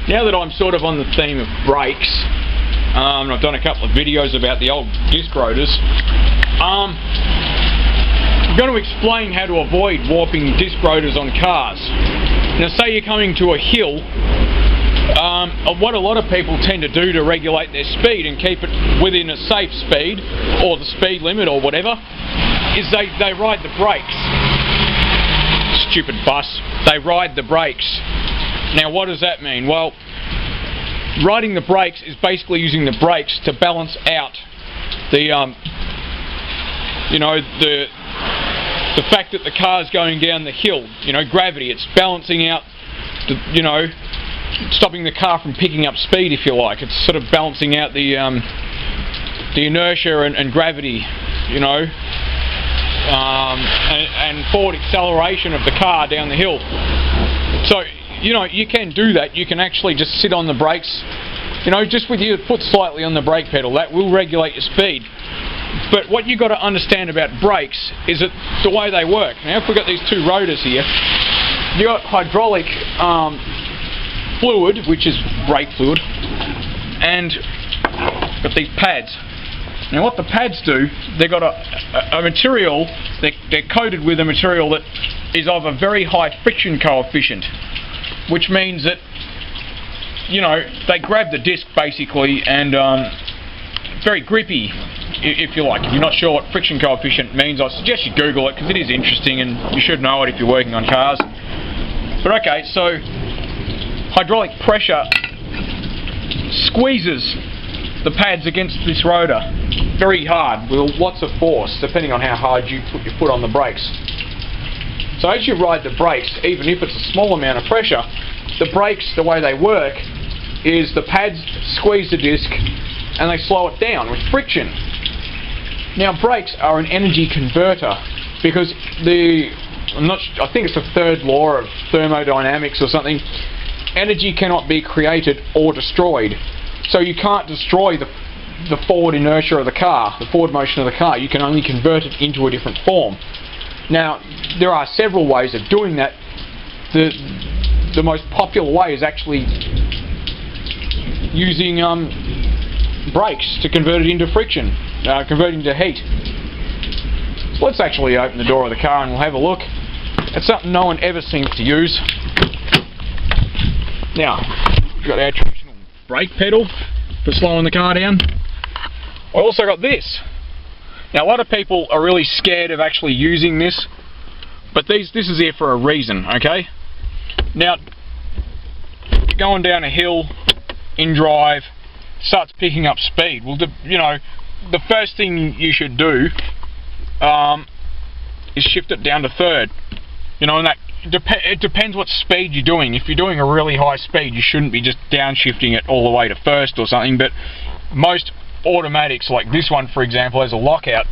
Now that I'm sort of on the theme of brakes, and I've done a couple of videos about the old disc rotors, I'm going to explain how to avoid warping disc rotors on cars. Now say you're coming to a hill, what a lot of people tend to do to regulate their speed and keep it within a safe speed, or the speed limit or whatever, is they ride the brakes. Stupid bus. They ride the brakes. Now what does that mean? Well, riding the brakes is basically using the brakes to balance out the the fact that the car's going down the hill, gravity. It's balancing out stopping the car from picking up speed, if you like. It's sort of balancing out the inertia and gravity, and forward acceleration of the car down the hill. So, you can do that. You can actually just sit on the brakes, just with your foot slightly on the brake pedal. That will regulate your speed. But what you've got to understand about brakes is that the way they work. Now, if we've got these two rotors here, you've got hydraulic fluid, which is brake fluid, and got these pads. Now what the pads do, they've got a material, they're coated with a material that is of a very high friction coefficient, which means that, they grab the disc basically, and very grippy, if you like. If you're not sure what friction coefficient means, I suggest you Google it, because it is interesting and you should know it if you're working on cars. But okay, so hydraulic pressure squeezes the pads against this rotor very hard with lots of force, depending on how hard you put your foot on the brakes. So as you ride the brakes, even if it's a small amount of pressure, the brakes, the way they work is the pads squeeze the disc and they slow it down with friction. Now brakes are an energy converter, because I think it's the third law of thermodynamics or something. Energy cannot be created or destroyed. So you can't destroy the forward inertia of the car, the forward motion of the car. You can only convert it into a different form. Now, there are several ways of doing that. The most popular way is actually using brakes to convert it into friction, convert it into heat. So let's actually open the door of the car and we'll have a look. It's something no one ever seems to use. Now, we've got our traditional brake pedal for slowing the car down. I also got this. Now, a lot of people are really scared of actually using this, but this is here for a reason, okay? Now, going down a hill in drive, starts picking up speed. Well, the first thing you should do is shift it down to third. And that it depends what speed you're doing. If you're doing a really high speed, you shouldn't be just downshifting it all the way to first or something, but most automatics, like this one for example, has a lockout.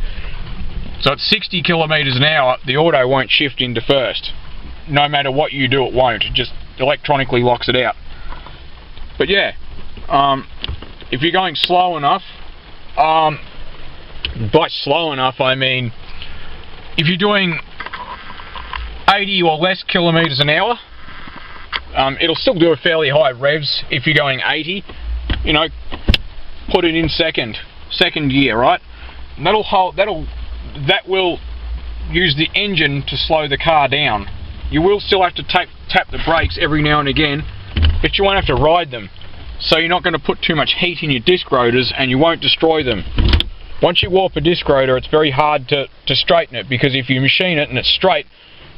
So at 60 kilometers an hour, the auto won't shift into first. No matter what you do, it won't. It just electronically locks it out. But yeah, if you're going slow enough, by slow enough I mean if you're doing 80 or less kilometers an hour, it'll still do a fairly high revs. If you're going 80, put it in second gear, right? And that will use the engine to slow the car down. You will still have to tap the brakes every now and again, but you won't have to ride them. So you're not going to put too much heat in your disc rotors, and you won't destroy them. Once you warp a disc rotor, it's very hard to straighten it, because if you machine it and it's straight,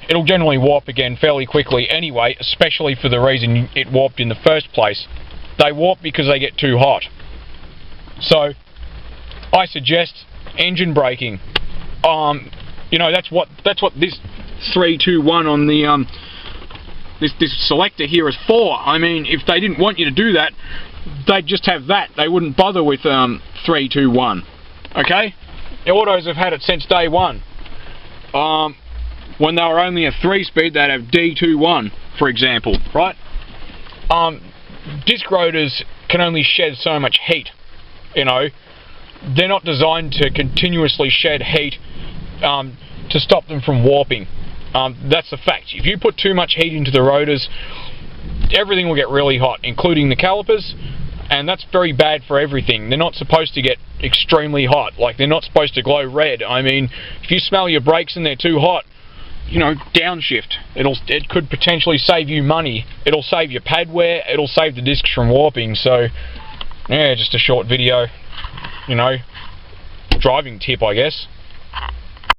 it'll generally warp again fairly quickly anyway, especially for the reason it warped in the first place. They warp because they get too hot. So I suggest engine braking. That's what this 3-2-1 on the this selector here is for. I mean, if they didn't want you to do that, they'd just have that. They wouldn't bother with 3-2-1. Okay? The autos have had it since day one. When they were only a 3-speed, they'd have D21, for example, right? Disc rotors can only shed so much heat, They're not designed to continuously shed heat to stop them from warping. That's the fact. If you put too much heat into the rotors, everything will get really hot, including the calipers, and that's very bad for everything. They're not supposed to get extremely hot, like they're not supposed to glow red. I mean, if you smell your brakes and they're too hot, you know, downshift. It could potentially save you money. It'll save your pad wear, it'll save the discs from warping. So yeah, just a short video, you know, driving tip, I guess.